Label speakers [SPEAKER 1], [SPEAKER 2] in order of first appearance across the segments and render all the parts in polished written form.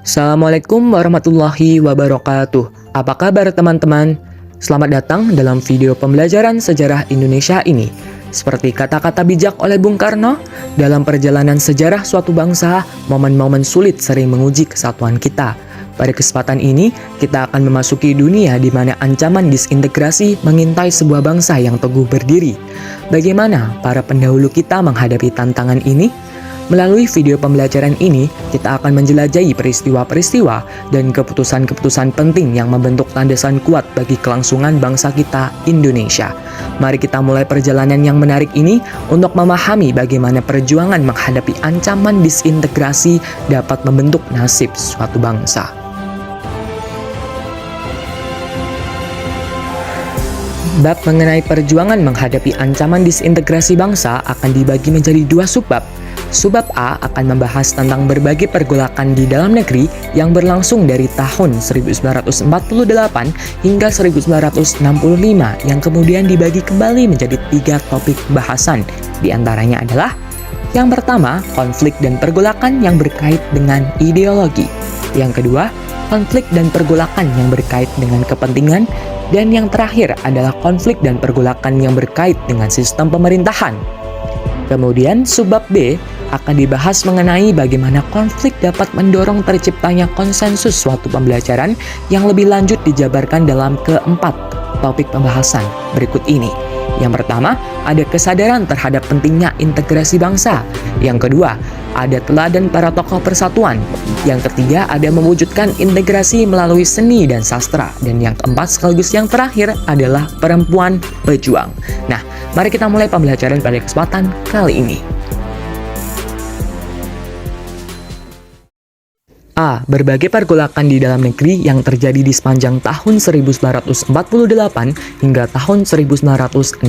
[SPEAKER 1] Assalamualaikum warahmatullahi wabarakatuh. Apa kabar teman-teman? Selamat datang dalam video pembelajaran sejarah Indonesia ini. Seperti kata-kata bijak oleh Bung Karno, dalam perjalanan sejarah suatu bangsa, momen-momen sulit sering menguji kesatuan kita. Pada kesempatan ini, kita akan memasuki dunia di mana ancaman disintegrasi mengintai sebuah bangsa yang teguh berdiri. Bagaimana para pendahulu kita menghadapi tantangan ini? Melalui video pembelajaran ini, kita akan menjelajahi peristiwa-peristiwa dan keputusan-keputusan penting yang membentuk landasan kuat bagi kelangsungan bangsa kita, Indonesia. Mari kita mulai perjalanan yang menarik ini untuk memahami bagaimana perjuangan menghadapi ancaman disintegrasi dapat membentuk nasib suatu bangsa. Bab mengenai perjuangan menghadapi ancaman disintegrasi bangsa akan dibagi menjadi dua subbab. Subbab A akan membahas tentang berbagai pergolakan di dalam negeri yang berlangsung dari tahun 1948 hingga 1965 yang kemudian dibagi kembali menjadi 3 topik bahasan. Di antaranya adalah yang pertama, konflik dan pergolakan yang berkait dengan ideologi. Yang kedua, konflik dan pergolakan yang berkait dengan kepentingan. Dan yang terakhir adalah konflik dan pergolakan yang berkait dengan sistem pemerintahan. Kemudian subbab B akan dibahas mengenai bagaimana konflik dapat mendorong terciptanya konsensus suatu pembelajaran yang lebih lanjut dijabarkan dalam keempat topik pembahasan berikut ini. Yang pertama, ada kesadaran terhadap pentingnya integrasi bangsa. Yang kedua, ada teladan para tokoh persatuan. Yang ketiga, ada mewujudkan integrasi melalui seni dan sastra. Dan yang keempat sekaligus yang terakhir adalah perempuan pejuang. Nah, mari kita mulai pembelajaran pada kesempatan kali ini. A. Berbagai pergolakan di dalam negeri yang terjadi di sepanjang tahun 1948 hingga tahun 1965.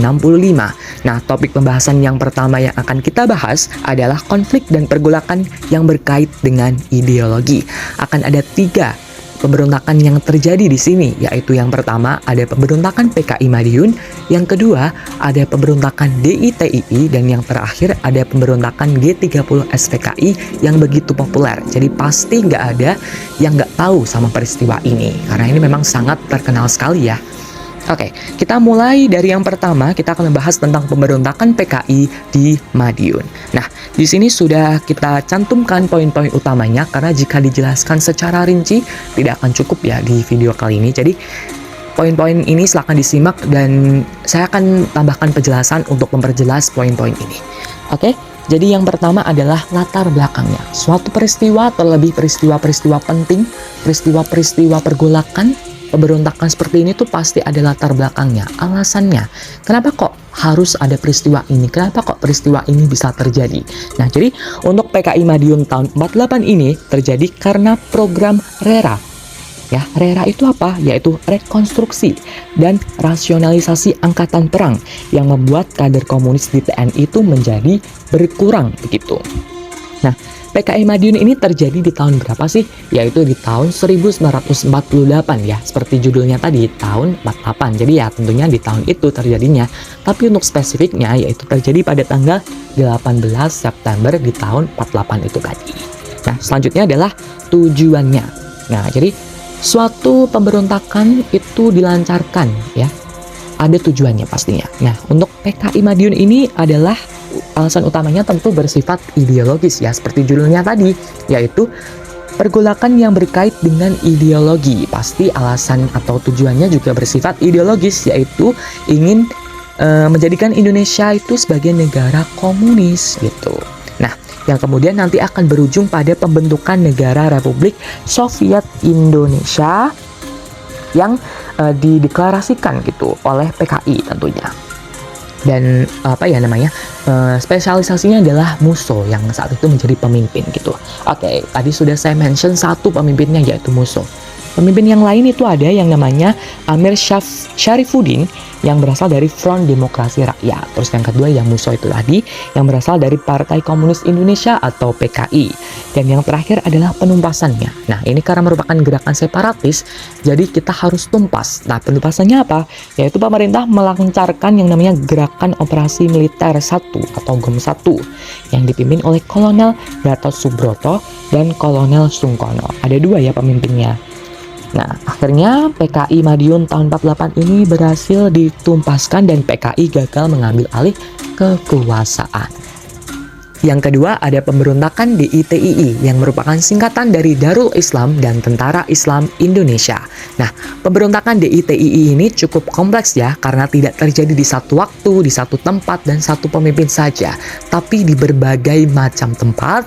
[SPEAKER 1] Nah, topik pembahasan yang pertama yang akan kita bahas adalah konflik dan pergolakan yang berkait dengan ideologi. Akan ada 3 pemberontakan yang terjadi di sini, yaitu yang pertama ada pemberontakan PKI Madiun, yang kedua ada pemberontakan DITII, dan yang terakhir ada pemberontakan G30 SPKI yang begitu populer. Jadi pasti nggak ada yang nggak tahu sama peristiwa ini, karena ini memang sangat terkenal sekali ya. Oke, kita mulai dari yang pertama. Kita akan membahas tentang pemberontakan PKI di Madiun. Nah, di sini sudah kita cantumkan poin-poin utamanya, karena jika dijelaskan secara rinci tidak akan cukup ya di video kali ini. Jadi poin-poin ini silahkan disimak dan saya akan tambahkan penjelasan untuk memperjelas poin-poin ini. Oke, jadi yang pertama adalah latar belakangnya. Suatu peristiwa, terlebih peristiwa-peristiwa penting, peristiwa-peristiwa pergolakan, pemberontakan seperti ini tuh pasti ada latar belakangnya, alasannya. Kenapa kok harus ada peristiwa ini? Kenapa kok peristiwa ini bisa terjadi? Nah, jadi untuk PKI Madiun tahun 48 ini terjadi karena program RERA. Ya, RERA itu apa? Yaitu rekonstruksi dan rasionalisasi angkatan perang yang membuat kader komunis di TNI itu menjadi berkurang begitu. Nah, PKI Madiun ini terjadi di tahun berapa sih? Yaitu di tahun 1948 ya, seperti judulnya tadi, tahun 48. Jadi ya tentunya di tahun itu terjadinya. Tapi untuk spesifiknya yaitu terjadi pada tanggal 18 September di tahun 48 itu tadi. Nah, selanjutnya adalah tujuannya. Nah, jadi suatu pemberontakan itu dilancarkan ya, ada tujuannya pastinya. Nah, untuk PKI Madiun ini adalah alasan utamanya tentu bersifat ideologis ya, seperti judulnya tadi, yaitu pergolakan yang berkait dengan ideologi. Pasti alasan atau tujuannya juga bersifat ideologis, yaitu ingin menjadikan Indonesia itu sebagai negara komunis gitu. Nah, yang kemudian nanti akan berujung pada pembentukan negara Republik Soviet Indonesia yang dideklarasikan gitu oleh PKI tentunya. Dan spesialisasinya adalah Musso yang saat itu menjadi pemimpin gitu. Oke, tadi sudah saya mention satu pemimpinnya yaitu Musso. pemimpin yang lain itu ada yang namanya Amir Syarifuddin yang berasal dari Front Demokrasi Rakyat. Terus yang kedua yang Musso itu tadi yang berasal dari Partai Komunis Indonesia atau PKI. Dan yang terakhir adalah penumpasannya. Nah, ini karena merupakan gerakan separatis, jadi kita harus tumpas. Nah, penumpasannya apa? Yaitu pemerintah melancarkan yang namanya Gerakan Operasi Militer 1 atau GOM 1 yang dipimpin oleh Kolonel Gatot Subroto dan Kolonel Sungkono. Ada dua ya pemimpinnya. Nah, akhirnya PKI Madiun tahun 48 ini berhasil ditumpaskan dan PKI gagal mengambil alih kekuasaan. Yang kedua ada pemberontakan DITII yang merupakan singkatan dari Darul Islam dan Tentara Islam Indonesia. Nah, pemberontakan DITII ini cukup kompleks ya karena tidak terjadi di satu waktu, di satu tempat dan satu pemimpin saja, tapi di berbagai macam tempat,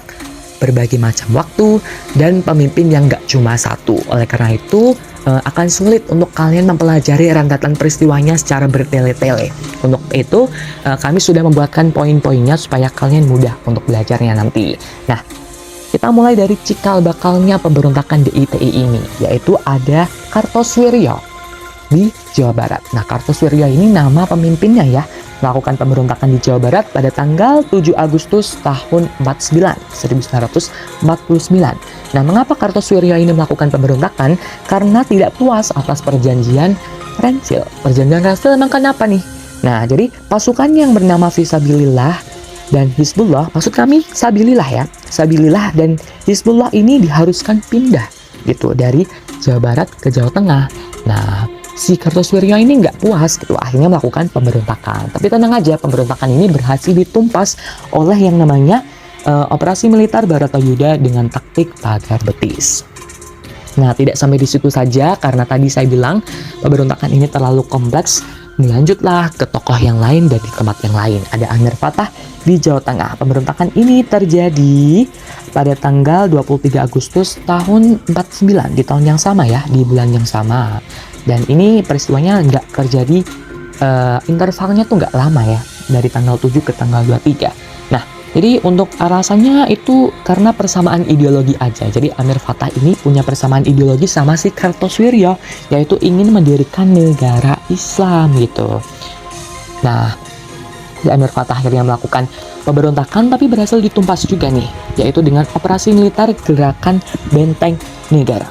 [SPEAKER 1] berbagai macam waktu, dan pemimpin yang gak cuma satu. Oleh karena itu, akan sulit untuk kalian mempelajari rentetan peristiwanya secara bertele-tele. Untuk itu, kami sudah membuatkan poin-poinnya supaya kalian mudah untuk belajarnya nanti. Nah, kita mulai dari cikal bakalnya pemberontakan DITI ini, yaitu ada Kartosuwiryo di Jawa Barat. Nah, Kartosuwiryo ini nama pemimpinnya ya, melakukan pemberontakan di Jawa Barat pada tanggal 7 Agustus tahun 1949. Nah, mengapa Kartosuwiryo ini melakukan pemberontakan? Karena tidak puas atas perjanjian Rensil. Perjanjian Rensil emang kenapa nih? Nah, jadi pasukan yang bernama Fisabilillah dan Hizbullah, maksud kami Sabilillah ya, Sabilillah dan Hizbullah ini diharuskan pindah gitu dari Jawa Barat ke Jawa Tengah. Nah, si Kartosuwiryo ini nggak puas gitu, akhirnya melakukan pemberontakan. Tapi tenang aja, pemberontakan ini berhasil ditumpas oleh yang namanya Operasi Militer Baratayuda dengan taktik pagar betis. Nah, tidak sampai di situ saja karena tadi saya bilang pemberontakan ini terlalu kompleks. Lanjutlah ke tokoh yang lain dan di tempat yang lain. Ada Amir Fattah di Jawa Tengah. Pemberontakan ini terjadi pada tanggal 23 Agustus tahun 49, di tahun yang sama ya, di bulan yang sama. Dan ini peristiwanya nggak terjadi, intervalnya tuh nggak lama ya, dari tanggal 7 ke tanggal 23. Nah, jadi untuk alasannya itu karena persamaan ideologi aja. Jadi Amir Fattah ini punya persamaan ideologi sama si Kartosuwiryo, yaitu ingin mendirikan negara Islam gitu. Nah, Amir Fattah akhirnya melakukan pemberontakan tapi berhasil ditumpas juga nih, yaitu dengan operasi militer Gerakan Benteng Negara.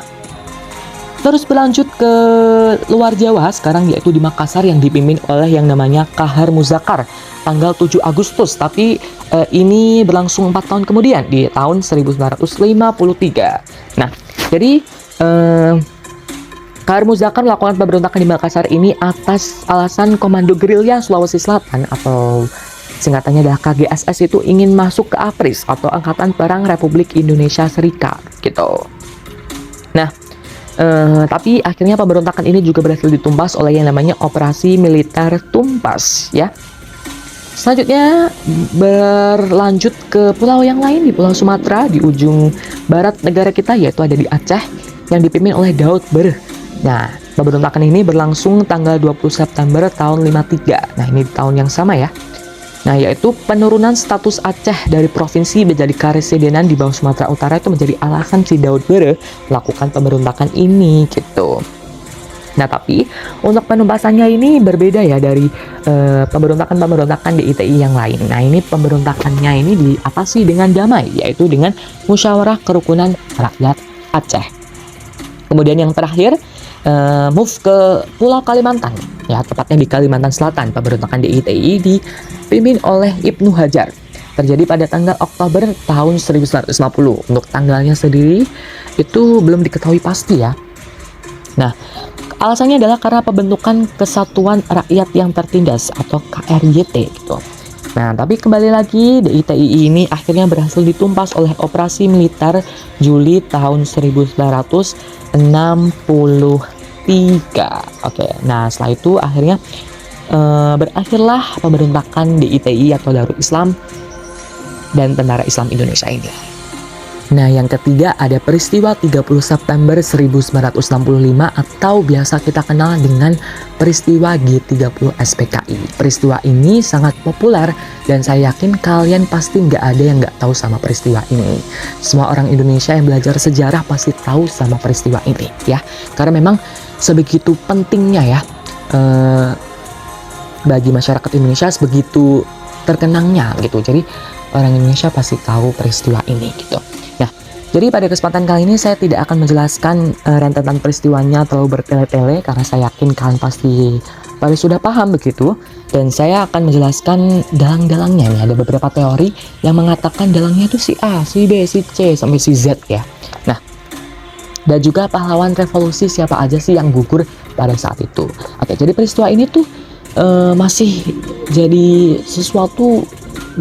[SPEAKER 1] Terus berlanjut ke luar Jawa sekarang, yaitu di Makassar yang dipimpin oleh yang namanya Kahar Muzakar tanggal 7 Agustus, tapi ini berlangsung 4 tahun kemudian di tahun 1953. Nah, jadi Kahar Muzakar melakukan pemberontakan di Makassar ini atas alasan Komando Gerilya Sulawesi Selatan atau singkatannya adalah KGSS itu ingin masuk ke APRIS atau Angkatan Perang Republik Indonesia Serikat gitu. Nah, tapi akhirnya pemberontakan ini juga berhasil ditumpas oleh yang namanya Operasi Militer Tumpas ya. Selanjutnya berlanjut ke pulau yang lain di Pulau Sumatera di ujung barat negara kita, yaitu ada di Aceh yang dipimpin oleh Daud Berh. Nah, pemberontakan ini berlangsung tanggal 20 September tahun 53. Nah, ini di tahun yang sama ya. Nah, yaitu penurunan status Aceh dari provinsi menjadi karesidenan di bawah Sumatera Utara itu menjadi alasan si Daud Berh melakukan pemberontakan ini gitu. Nah, tapi untuk penumpasannya ini berbeda ya dari pemberontakan-pemberontakan di ITI yang lain. Nah, ini pemberontakannya ini diatasi dengan damai, yaitu dengan Musyawarah Kerukunan Rakyat Aceh. Kemudian yang terakhir, move ke Pulau Kalimantan, ya tepatnya di Kalimantan Selatan. Pemberontakan di ITI dipimpin oleh Ibnu Hajar. Terjadi pada tanggal Oktober tahun 1950. Untuk tanggalnya sendiri itu belum diketahui pasti ya. Nah, alasannya adalah karena pembentukan Kesatuan Rakyat yang Tertindas atau KRYT gitu. Nah, tapi kembali lagi DITII ini akhirnya berhasil ditumpas oleh operasi militer Juli tahun 1963. Oke, nah setelah itu akhirnya berakhirlah pemberontakan DITI atau Darul Islam dan Tentara Islam Indonesia ini. Nah, yang ketiga ada peristiwa 30 September 1965 atau biasa kita kenal dengan peristiwa G30 SPKI. Peristiwa ini sangat populer dan saya yakin kalian pasti nggak ada yang nggak tahu sama peristiwa ini. Semua orang Indonesia yang belajar sejarah pasti tahu sama peristiwa ini ya. Karena memang sebegitu pentingnya ya bagi masyarakat Indonesia, sebegitu terkenangnya gitu. Jadi orang Indonesia pasti tahu peristiwa ini gitu. Nah, jadi pada kesempatan kali ini saya tidak akan menjelaskan rentetan peristiwanya terlalu bertele-tele karena saya yakin kalian pasti pada sudah paham begitu. Dan saya akan menjelaskan dalang-dalangnya nih. Ada beberapa teori yang mengatakan dalangnya itu si A, si B, si C, sampai si Z ya. Nah, dan juga pahlawan revolusi siapa aja sih yang gugur pada saat itu. Oke, jadi peristiwa ini tuh masih jadi sesuatu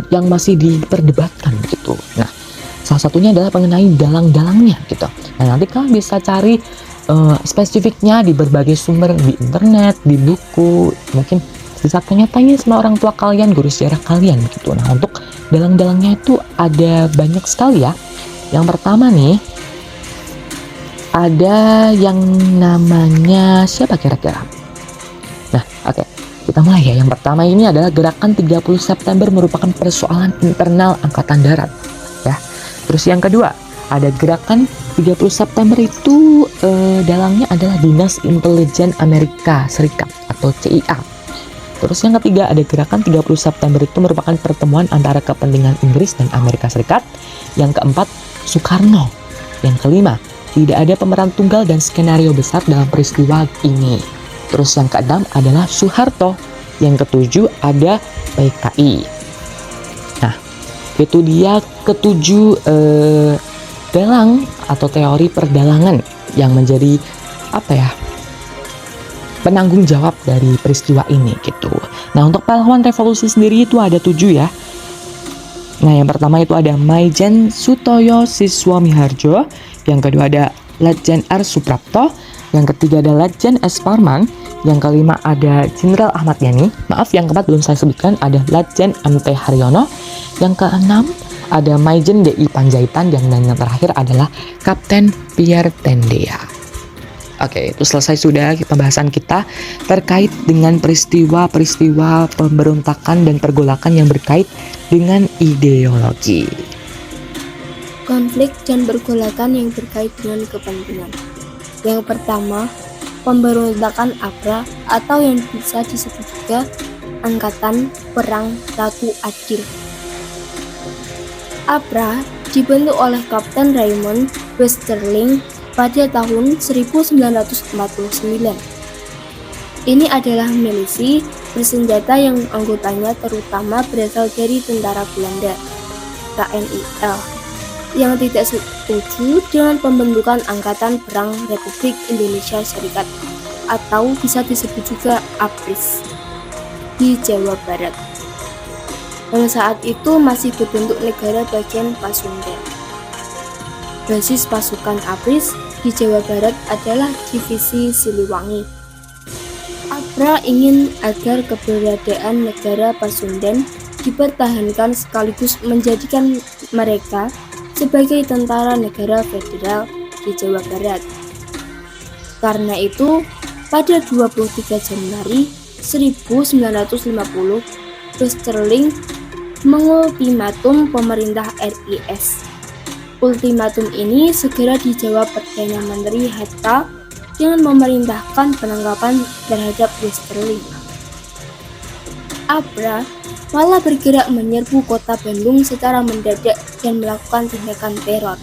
[SPEAKER 1] yang masih diperdebatkan gitu. Nah, salah satunya adalah mengenai dalang-dalangnya gitu. Nah, nanti kalian bisa cari spesifiknya di berbagai sumber, di internet, di buku, mungkin bisa tanya-tanya sama orang tua kalian, guru sejarah kalian gitu. Nah, untuk dalang-dalangnya itu ada banyak sekali ya. Yang pertama nih, ada yang namanya siapa kira-kira? Nah, oke. Kita mulai ya. Yang pertama ini adalah gerakan 30 September merupakan persoalan internal Angkatan Darat ya. Terus yang kedua, ada gerakan 30 September itu dalangnya adalah Dinas Intelijen Amerika Serikat atau CIA. Terus yang ketiga, ada gerakan 30 September itu merupakan pertemuan antara kepentingan Inggris dan Amerika Serikat. Yang keempat, Soekarno. Yang kelima, tidak ada pemeran tunggal dan skenario besar dalam peristiwa ini. Terus yang keenam adalah Soeharto. Yang ketujuh ada PKI. Nah, itu dia ketujuh dalang atau teori perdalangan yang menjadi penanggung jawab dari peristiwa ini gitu. Nah, untuk pahlawan revolusi sendiri itu ada 7 ya. Nah, yang pertama itu ada Maijen Sutoyo Siswomiharjo. Yang kedua ada Letjen R. Suprapto. Yang ketiga ada Letjen S. Parman. Yang kelima ada Jenderal Ahmad Yani. Maaf, yang keempat belum saya sebutkan, ada Letjen M.T. Haryono. Yang keenam ada Maijen D.I. Panjaitan. Dan yang terakhir adalah Kapten Pierre Tendea. Oke, itu selesai sudah pembahasan kita terkait dengan peristiwa-peristiwa pemberontakan dan pergolakan yang berkait dengan ideologi.
[SPEAKER 2] Konflik dan pergolakan yang terkait dengan kepentingan. Yang pertama, pemberontakan APRA atau yang bisa disebut juga Angkatan Perang Ratu Adil. APRA dibentuk oleh Kapten Raymond Westerling pada tahun 1949. Ini adalah milisi bersenjata yang anggotanya terutama berasal dari tentara Belanda, TNI, yang tidak setuju dengan pembentukan Angkatan Perang Republik Indonesia Serikat atau bisa disebut juga APRIS di Jawa Barat. Yang saat itu masih berbentuk negara bagian Pasundan. Basis pasukan APRIS di Jawa Barat adalah Divisi Siliwangi. APRA ingin agar keberadaan negara Pasundan dipertahankan sekaligus menjadikan mereka sebagai tentara negara federal di Jawa Barat. Karena itu, pada 23 Januari 1950, Westerling mengultimatum pemerintah RIS. Ultimatum ini segera dijawab Perdana Menteri Hatta dengan memerintahkan penangkapan terhadap Westerling. APRA malah bergerak menyerbu kota Bandung secara mendadak dan melakukan tindakan teror.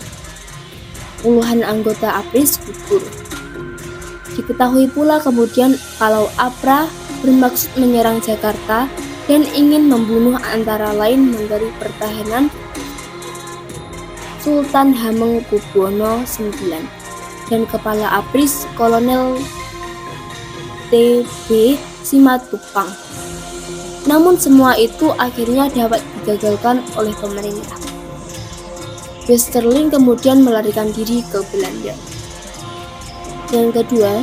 [SPEAKER 2] Puluhan anggota APRIS gugur. Diketahui pula kemudian kalau APRA bermaksud menyerang Jakarta dan ingin membunuh antara lain Menteri Pertahanan Sultan Hamengkubuwono IX dan Kepala APRIS Kolonel T.B. Simatupang. Namun semua itu akhirnya dapat digagalkan oleh pemerintah. Westerling kemudian melarikan diri ke Belanda. Yang kedua,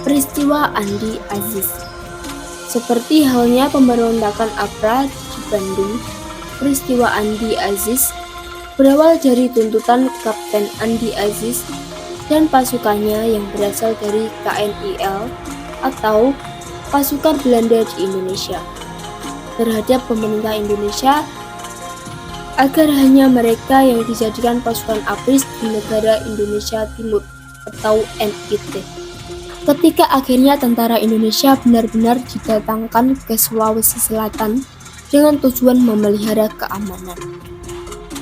[SPEAKER 2] peristiwa Andi Aziz. Seperti halnya pemberontakan APRA di Bandung, peristiwa Andi Aziz berawal dari tuntutan Kapten Andi Aziz dan pasukannya yang berasal dari KNIL atau pasukan Belanda di Indonesia terhadap pemerintah Indonesia agar hanya mereka yang dijadikan pasukan ABRIS di negara Indonesia Timur atau NIT. Ketika akhirnya tentara Indonesia benar-benar didatangkan ke Sulawesi Selatan dengan tujuan memelihara keamanan.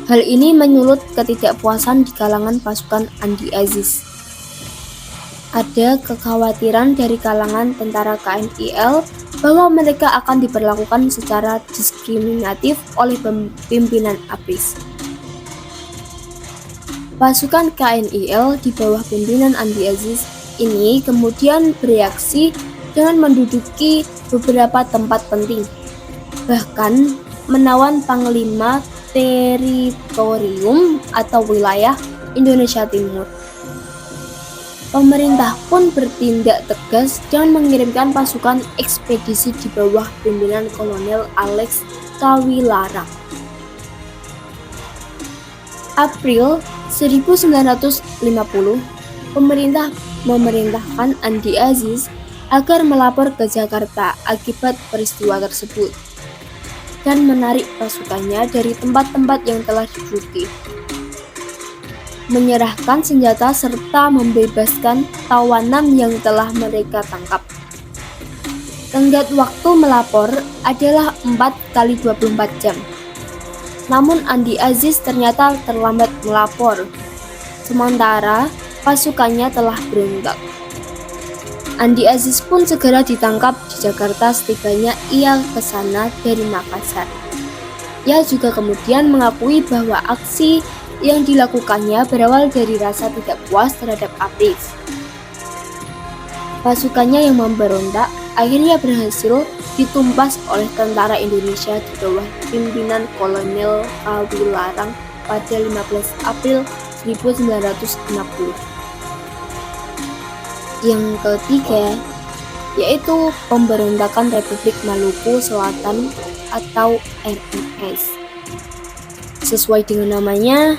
[SPEAKER 2] Hal ini menyulut ketidakpuasan di kalangan pasukan Andi Aziz. Ada kekhawatiran dari kalangan tentara KNIL bahwa mereka akan diperlakukan secara diskriminatif oleh pimpinan ABRIS. Pasukan KNIL di bawah pimpinan Andi Aziz ini kemudian bereaksi dengan menduduki beberapa tempat penting, bahkan menawan Panglima Teritorium atau wilayah Indonesia Timur. Pemerintah pun bertindak tegas dengan mengirimkan pasukan ekspedisi di bawah pimpinan Kolonel Alex Kawilarang. April 1950, pemerintah memerintahkan Andi Aziz agar melapor ke Jakarta akibat peristiwa tersebut dan menarik pasukannya dari tempat-tempat yang telah diduduki, menyerahkan senjata serta membebaskan tawanan yang telah mereka tangkap. Tenggat waktu melapor adalah 4x24 jam. Namun Andi Aziz ternyata terlambat melapor, sementara pasukannya telah berontak. Andi Aziz pun segera ditangkap di Jakarta setibanya ia ke sana dari Makassar. Ia juga kemudian mengakui bahwa aksi yang dilakukannya berawal dari rasa tidak puas terhadap ABRIS. Pasukannya yang memberontak akhirnya berhasil ditumpas oleh tentara Indonesia di bawah pimpinan Kolonel Kawilarang pada 15 April 1960. Yang ketiga, yaitu pemberontakan Republik Maluku Selatan atau RMS. Sesuai dengan namanya,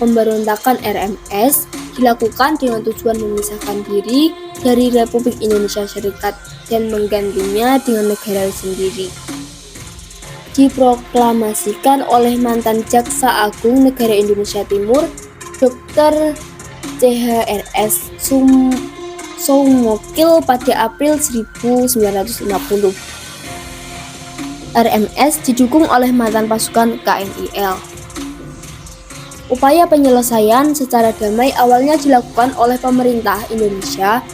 [SPEAKER 2] pemberontakan RMS dilakukan dengan tujuan memisahkan diri dari Republik Indonesia Serikat dan menggantinya dengan negara sendiri. Diproklamasikan oleh mantan Jaksa Agung Negara Indonesia Timur, Dr. CHRS Soumokil pada April 1950. RMS didukung oleh mantan pasukan KNIL. Upaya penyelesaian secara damai awalnya dilakukan oleh pemerintah Indonesia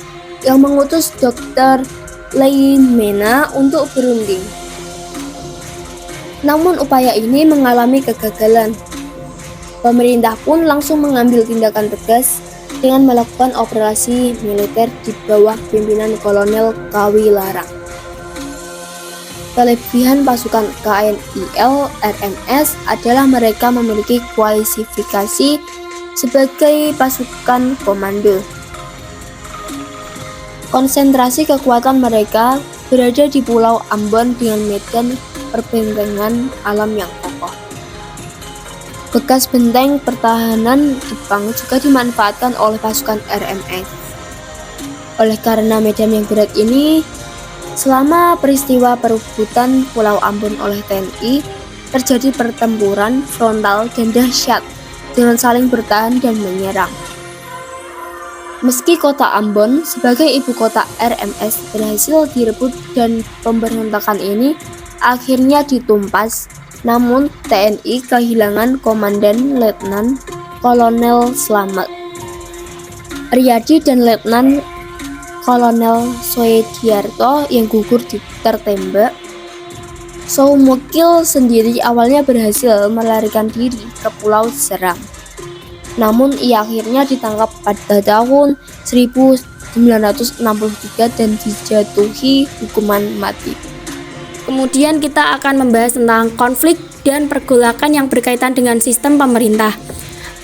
[SPEAKER 2] yang mengutus Dr. Leimena untuk berunding. Namun upaya ini mengalami kegagalan. Pemerintah pun langsung mengambil tindakan tegas dengan melakukan operasi militer di bawah pimpinan Kolonel Kawilarang. Kelebihan pasukan KNIL RMS adalah mereka memiliki kualifikasi sebagai pasukan komando. Konsentrasi kekuatan mereka berada di Pulau Ambon dengan medan perbentang alam yang kokoh. Bekas benteng pertahanan Jepang juga dimanfaatkan oleh pasukan RMS. Oleh karena medan yang berat ini, selama peristiwa perebutan Pulau Ambon oleh TNI, terjadi pertempuran frontal dan dahsyat dengan saling bertahan dan menyerang. Meski kota Ambon sebagai ibu kota RMS berhasil direbut dan pemberontakan ini akhirnya ditumpas, namun TNI kehilangan Komandan Letnan Kolonel Slamet Riyadi dan Letnan Kolonel Soediarto yang gugur tertembak. Soumokil sendiri awalnya berhasil melarikan diri ke Pulau Seram. Namun ia akhirnya ditangkap pada tahun 1963 dan dijatuhi hukuman mati.
[SPEAKER 3] Kemudian kita akan membahas tentang konflik dan pergolakan yang berkaitan dengan sistem pemerintah.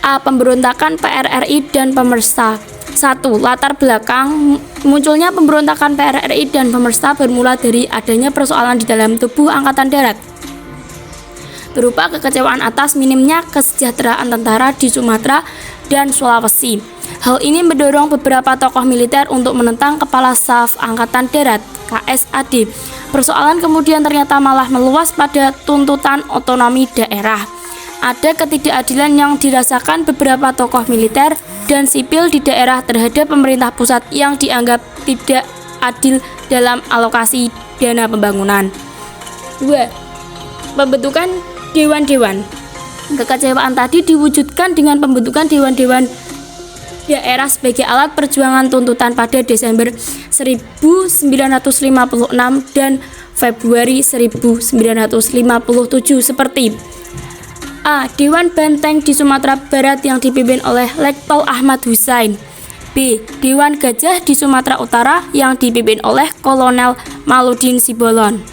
[SPEAKER 3] A. Pemberontakan PRRI dan Pemersa. 1. Latar belakang munculnya pemberontakan PRRI dan Pemersa bermula dari adanya persoalan di dalam tubuh Angkatan Darat. berupa kekecewaan atas minimnya kesejahteraan tentara di Sumatera dan Sulawesi. Hal ini mendorong beberapa tokoh militer untuk menentang Kepala Staf Angkatan Darat (KSAD). Persoalan kemudian ternyata malah meluas pada tuntutan otonomi daerah. Ada ketidakadilan yang dirasakan beberapa tokoh militer dan sipil di daerah terhadap pemerintah pusat yang dianggap tidak adil dalam alokasi dana pembangunan. 2. Pembentukan dewan-dewan. Kekecewaan tadi diwujudkan dengan pembentukan dewan-dewan daerah sebagai alat perjuangan tuntutan pada Desember 1956 dan Februari 1957 seperti A. Dewan Banteng di Sumatera Barat yang dipimpin oleh Letkol Ahmad Hussein. B. Dewan Gajah di Sumatera Utara yang dipimpin oleh Kolonel Maludin Sibolon.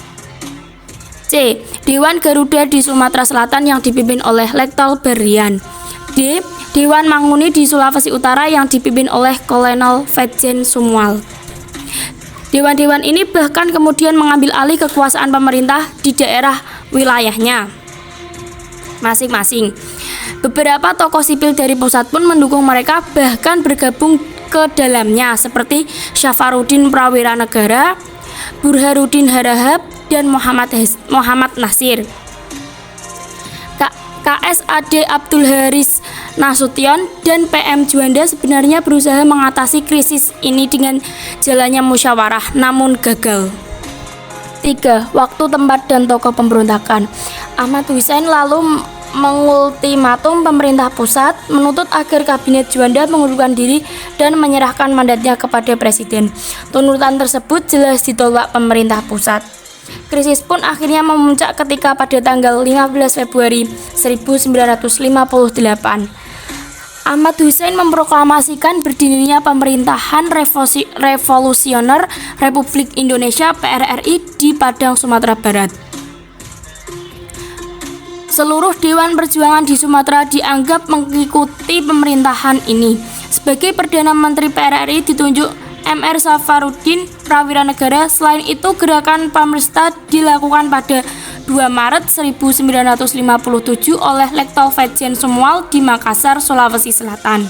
[SPEAKER 3] C. Dewan Garuda di Sumatera Selatan yang dipimpin oleh Letkol Berlian. D. Dewan Manguni di Sulawesi Utara yang dipimpin oleh Kolonel Fedjen Sumwal. Dewan-dewan ini bahkan kemudian mengambil alih kekuasaan pemerintah di daerah wilayahnya masing-masing. Beberapa tokoh sipil dari pusat pun mendukung mereka, bahkan bergabung ke dalamnya seperti Syafarudin Prawira Negara, Burhanuddin Harahap, dan Muhammad Nasir. KSAD Abdul Haris Nasution dan PM Juanda sebenarnya berusaha mengatasi krisis ini dengan jalannya musyawarah, namun gagal. 3. Waktu, tempat, dan tokoh pemberontakan. Ahmad Hussein lalu mengultimatum pemerintah pusat, menuntut agar kabinet Juanda mengundurkan diri dan menyerahkan mandatnya kepada presiden. Tuntutan tersebut jelas ditolak pemerintah pusat. Krisis pun akhirnya memuncak ketika pada tanggal 15 Februari 1958 Ahmad Hussein memproklamasikan berdirinya pemerintahan revolusioner Republik Indonesia (PRRI) di Padang, Sumatera Barat. Seluruh dewan perjuangan di Sumatera dianggap mengikuti pemerintahan ini. Sebagai Perdana Menteri PRRI ditunjuk Mr. Safarudin Prawira Negara. Selain itu, gerakan Pamersta dilakukan pada 2 Maret 1957 oleh Letkol Fedjen Sumwal di Makassar, Sulawesi Selatan.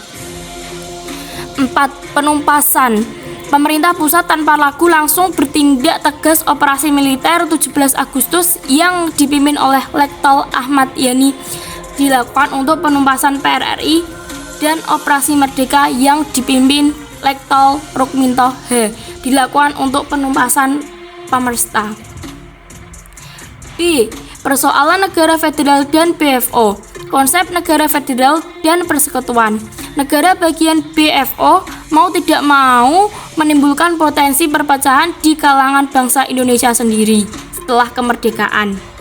[SPEAKER 3] 4. Penumpasan. Pemerintah pusat tanpa ragu langsung bertindak tegas. Operasi militer 17 Agustus yang dipimpin oleh Letkol Ahmad Yani dilakukan untuk penumpasan PRRI, dan Operasi Merdeka yang dipimpin Letkol Rukminto H dilakukan untuk penumpasan Pamersta. B. Persoalan negara federal dan BFO. Konsep negara federal dan persekutuan. Negara bagian BFO mau tidak mau menimbulkan potensi perpecahan di kalangan bangsa Indonesia sendiri setelah kemerdekaan.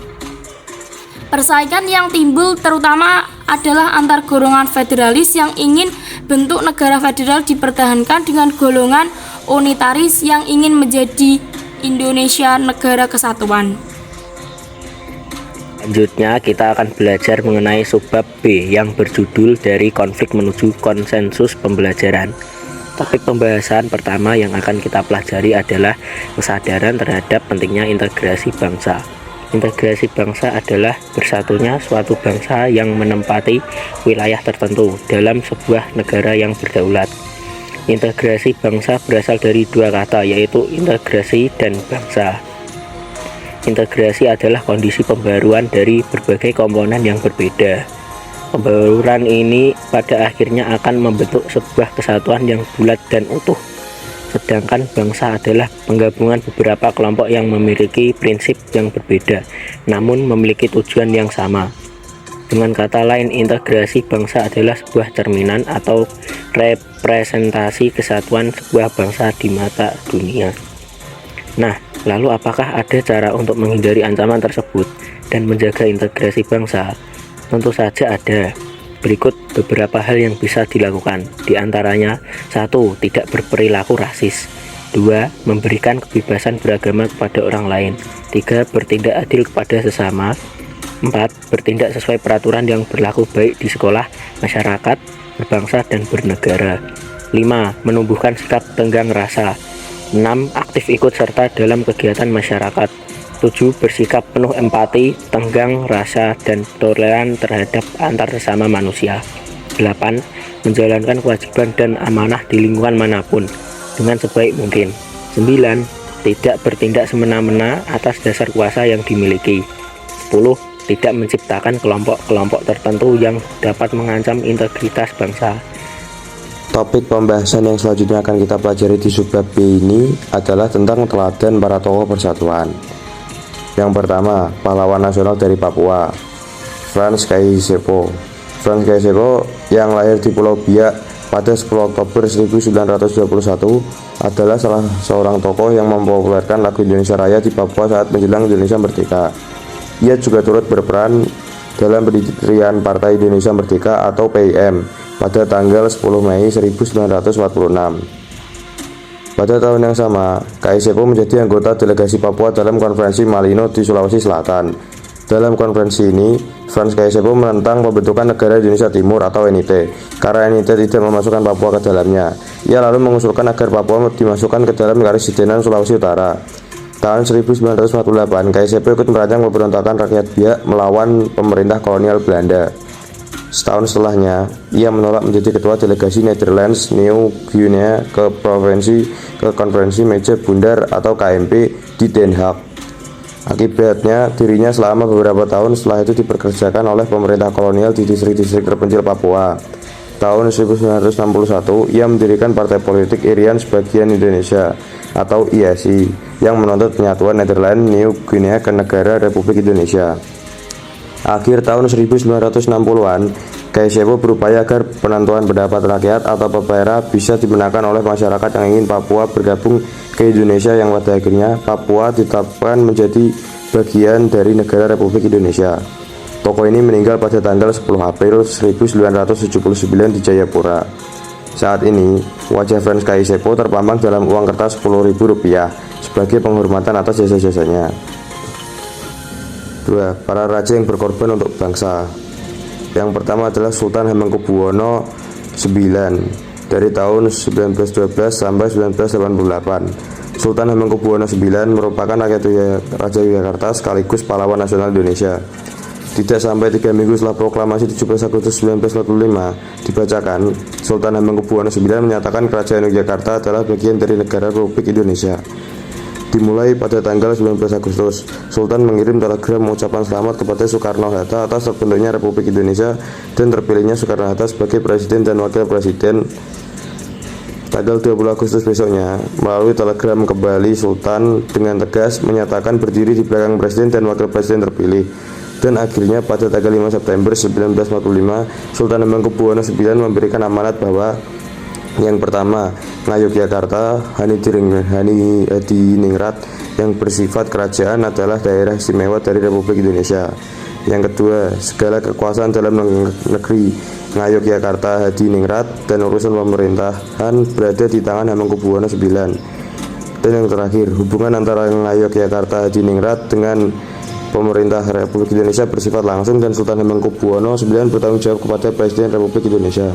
[SPEAKER 3] Persaingan yang timbul terutama adalah antar golongan federalis yang ingin bentuk negara federal dipertahankan dengan golongan unitaris yang ingin menjadi Indonesia negara kesatuan.
[SPEAKER 4] Selanjutnya kita akan belajar mengenai subbab B yang berjudul dari konflik menuju konsensus pembelajaran. Topik pembahasan pertama yang akan kita pelajari adalah kesadaran terhadap pentingnya integrasi bangsa. Integrasi bangsa adalah bersatunya suatu bangsa yang menempati wilayah tertentu dalam sebuah negara yang berdaulat. Integrasi bangsa berasal dari dua kata, yaitu integrasi dan bangsa. Integrasi adalah kondisi pembaruan dari berbagai komponen yang berbeda. Pembaruan ini pada akhirnya akan membentuk sebuah kesatuan yang bulat dan utuh. Sedangkan bangsa adalah penggabungan beberapa kelompok yang memiliki prinsip yang berbeda, namun memiliki tujuan yang sama. Dengan kata lain, integrasi bangsa adalah sebuah cerminan atau representasi kesatuan sebuah bangsa di mata dunia. Nah, lalu apakah ada cara untuk menghindari ancaman tersebut dan menjaga integrasi bangsa? Tentu saja ada. Berikut beberapa hal yang bisa dilakukan. Di antaranya, 1. Tidak berperilaku rasis. 2. Memberikan kebebasan beragama kepada orang lain. 3. Bertindak adil kepada sesama. 4. Bertindak sesuai peraturan yang berlaku baik di sekolah, masyarakat, berbangsa, dan bernegara. 5. Menumbuhkan sikap tenggang rasa. 6. Aktif ikut serta dalam kegiatan masyarakat. 7. Bersikap penuh empati, tenggang rasa, dan toleran terhadap antar sesama manusia. 8. Menjalankan kewajiban dan amanah di lingkungan manapun dengan sebaik mungkin. 9. Tidak bertindak semena-mena atas dasar kuasa yang dimiliki. 10. Tidak menciptakan kelompok-kelompok tertentu yang dapat mengancam integritas bangsa.
[SPEAKER 5] Topik pembahasan yang selanjutnya akan kita pelajari di subbab B ini adalah tentang teladan para tokoh persatuan. Yang pertama, pahlawan nasional dari Papua, Frans Kaisiepo. Frans Kaisiepo yang lahir di Pulau Biak pada 10 Oktober 1921 adalah salah seorang tokoh yang mempopulerkan lagu Indonesia Raya di Papua saat menjelang Indonesia merdeka. Ia juga turut berperan dalam pendirian Partai Indonesia Merdeka atau PIM pada tanggal 10 Mei 1946. Pada tahun yang sama, Kaisiepo menjadi anggota delegasi Papua dalam konferensi Malino di Sulawesi Selatan. Dalam konferensi ini, Frans Kaisiepo menentang pembentukan negara Indonesia Timur atau NIT karena NIT tidak memasukkan Papua ke dalamnya. Ia lalu mengusulkan agar Papua dimasukkan ke dalam Karesidenan Sulawesi Utara. Tahun 1948, Kaisiepo ikut merancang pemberontakan rakyat Biak melawan pemerintah kolonial Belanda. Setahun setelahnya, ia menolak menjadi ketua delegasi Netherlands New Guinea ke konferensi Meja Bundar atau KMP di Den Haag. Akibatnya, dirinya selama beberapa tahun setelah itu dipekerjakan oleh pemerintah kolonial di distrik-distrik terpencil Papua. Tahun 1961, ia mendirikan Partai Politik Irian Sebagian Indonesia atau ISI yang menuntut penyatuan Netherlands New Guinea ke negara Republik Indonesia. Akhir tahun 1960-an, Kaisiepo berupaya agar penentuan pendapat rakyat atau PPRA bisa dimenangkan oleh masyarakat yang ingin Papua bergabung ke Indonesia, yang pada akhirnya Papua ditetapkan menjadi bagian dari negara Republik Indonesia. Tokoh ini meninggal pada tanggal 10 April 1979 di Jayapura. Saat ini, wajah Frans Kaisiepo terpampang dalam uang kertas Rp10.000 sebagai penghormatan atas jasa-jasanya. 2. Para raja yang berkorban untuk bangsa. Yang pertama adalah Sultan Hamengkubuwono IX dari tahun 1912 sampai 1988. Sultan Hamengkubuwono IX merupakan Raja Yogyakarta sekaligus pahlawan nasional Indonesia. Tidak sampai 3 minggu setelah proklamasi 17 Agustus 1945 dibacakan, Sultan Hamengkubuwono IX menyatakan Kerajaan Yogyakarta adalah bagian dari negara Republik Indonesia. Dimulai pada tanggal 19 Agustus, Sultan mengirim telegram ucapan selamat kepada Soekarno-Hatta atas terbentuknya Republik Indonesia dan terpilihnya Soekarno-Hatta sebagai Presiden dan Wakil Presiden. Tanggal 20 Agustus besoknya, melalui telegram kembali, Sultan dengan tegas menyatakan berdiri di belakang Presiden dan Wakil Presiden terpilih. Dan akhirnya pada tanggal 5 September 1945, Sultan Hamengkubuwono IX memberikan amanat bahwa yang pertama, Ngayogyakarta Hadiningrat yang bersifat kerajaan adalah daerah istimewa dari Republik Indonesia. Yang kedua, segala kekuasaan dalam negeri Ngayogyakarta Hadiningrat dan urusan pemerintahan berada di tangan Hamengkubuwono IX. Dan yang terakhir, hubungan antara Ngayogyakarta Hadiningrat dengan pemerintah Republik Indonesia bersifat langsung dan Sultan Hamengkubuwono IX bertanggung jawab kepada Presiden Republik Indonesia.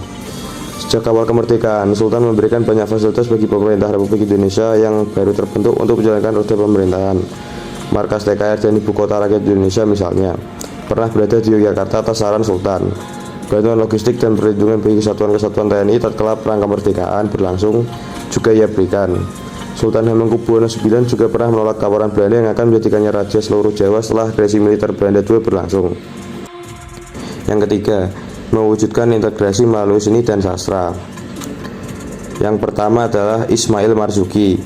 [SPEAKER 5] Sejak awal kemerdekaan, Sultan memberikan banyak fasilitas bagi pemerintah Republik Indonesia yang baru terbentuk untuk menjalankan roda pemerintahan. Markas TKR dan Ibu Kota Rakyat Indonesia misalnya pernah berada di Yogyakarta atas saran Sultan. Bantuan logistik dan perlindungan bagi kesatuan-kesatuan TNI tatkala perang kemerdekaan berlangsung juga ia berikan. Sultan Hamengkubuwono IX juga pernah menolak tawaran Belanda yang akan menjadikannya raja seluruh Jawa setelah agresi militer Belanda II berlangsung. Yang ketiga, mewujudkan integrasi melalui seni dan sastra. Yang pertama adalah Ismail Marzuki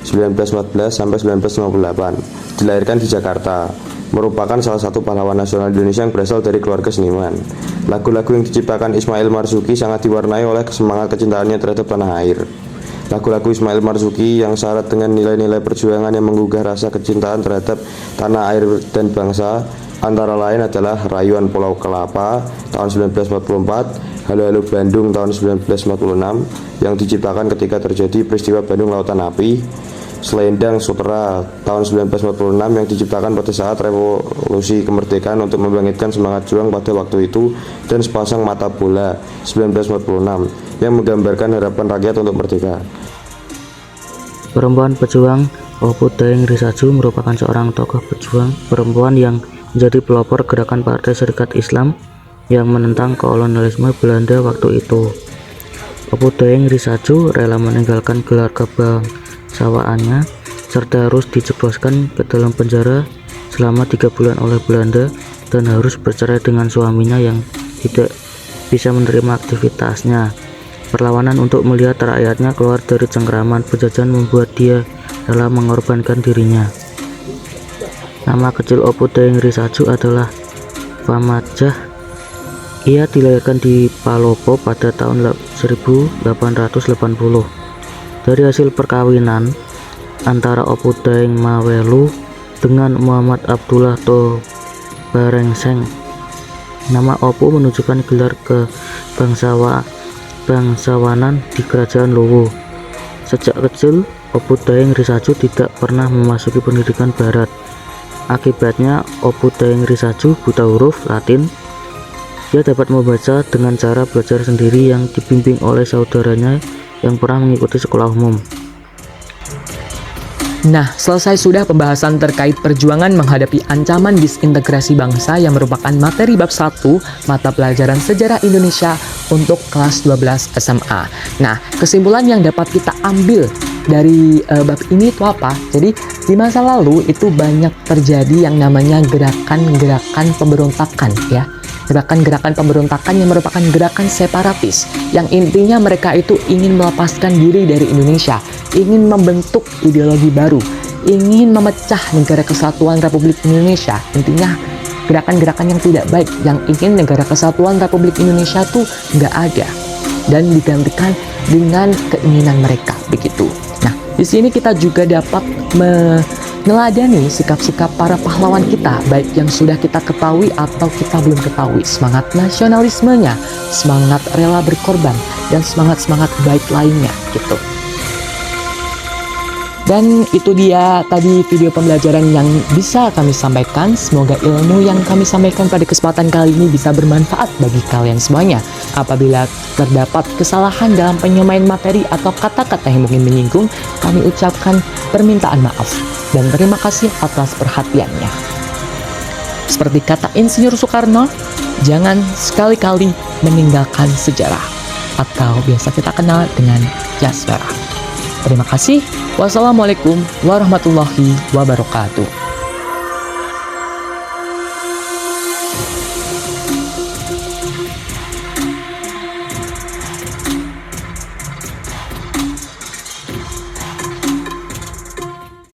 [SPEAKER 5] 1914 sampai 1958, dilahirkan di Jakarta, merupakan salah satu pahlawan nasional Indonesia yang berasal dari keluarga seniman. Lagu-lagu yang diciptakan Ismail Marzuki sangat diwarnai oleh semangat kecintaannya terhadap tanah air. Lagu-lagu Ismail Marzuki yang syarat dengan nilai-nilai perjuangan yang menggugah rasa kecintaan terhadap tanah air dan bangsa antara lain adalah Rayuan Pulau Kelapa tahun 1944, Halo Halo Bandung tahun 1946 yang diciptakan ketika terjadi peristiwa Bandung Lautan Api, Selendang Sutra tahun 1946 yang diciptakan pada saat revolusi kemerdekaan untuk membangkitkan semangat juang pada waktu itu, dan Sepasang Mata Bola 1946 yang menggambarkan harapan rakyat untuk merdeka.
[SPEAKER 1] Perempuan pejuang
[SPEAKER 6] Opu Daeng Risaju merupakan seorang tokoh pejuang perempuan yang menjadi pelopor gerakan Partai Serikat Islam yang menentang kolonialisme Belanda waktu itu. Opu Daeng Risaju rela meninggalkan gelar kebangsawaannya serta harus dijebloskan ke dalam penjara selama 3 bulan oleh Belanda dan harus bercerai dengan suaminya yang tidak bisa menerima aktivitasnya. Perlawanan untuk melihat rakyatnya keluar dari cengkraman penjajahan membuat dia rela mengorbankan dirinya. Nama kecil Opu Daeng Risaju adalah Famajah. Ia dilahirkan di Palopo pada tahun 1880. Dari hasil perkawinan antara Opu Daeng Mawelu dengan Muhammad Abdullah Tobarengseng, nama Opu menunjukkan gelar bangsawanan di kerajaan Luwu. Sejak kecil, Opu Daeng Risaju tidak pernah memasuki pendidikan barat. Akibatnya, Opu Daeng Risaju buta huruf Latin. Dia dapat membaca dengan cara belajar sendiri yang dibimbing oleh saudaranya yang pernah mengikuti sekolah umum.
[SPEAKER 1] Nah, selesai sudah pembahasan terkait perjuangan menghadapi ancaman disintegrasi bangsa yang merupakan materi bab 1 mata pelajaran sejarah Indonesia untuk kelas 12 SMA. Nah, kesimpulan yang dapat kita ambil dari bab ini itu apa? Jadi, di masa lalu itu banyak terjadi yang namanya gerakan-gerakan pemberontakan ya. Gerakan-gerakan pemberontakan yang merupakan gerakan separatis yang intinya mereka itu ingin melepaskan diri dari Indonesia, ingin membentuk ideologi baru, ingin memecah negara kesatuan Republik Indonesia. Intinya gerakan-gerakan yang tidak baik yang ingin negara kesatuan Republik Indonesia tuh nggak ada dan digantikan dengan keinginan mereka begitu. Nah, di sini kita juga dapat meneladani sikap-sikap para pahlawan kita, baik yang sudah kita ketahui atau kita belum ketahui. Semangat nasionalismenya, semangat rela berkorban, dan semangat-semangat baik lainnya gitu. Dan itu dia tadi video pembelajaran yang bisa kami sampaikan. Semoga ilmu yang kami sampaikan pada kesempatan kali ini bisa bermanfaat bagi kalian semuanya. Apabila terdapat kesalahan dalam penyampaian materi atau kata-kata yang mungkin menyinggung, kami ucapkan permintaan maaf dan terima kasih atas perhatiannya. Seperti kata Insinyur Soekarno, jangan sekali-kali meninggalkan sejarah, atau biasa kita kenal dengan Jaswara. Terima kasih. Wassalamualaikum warahmatullahi wabarakatuh.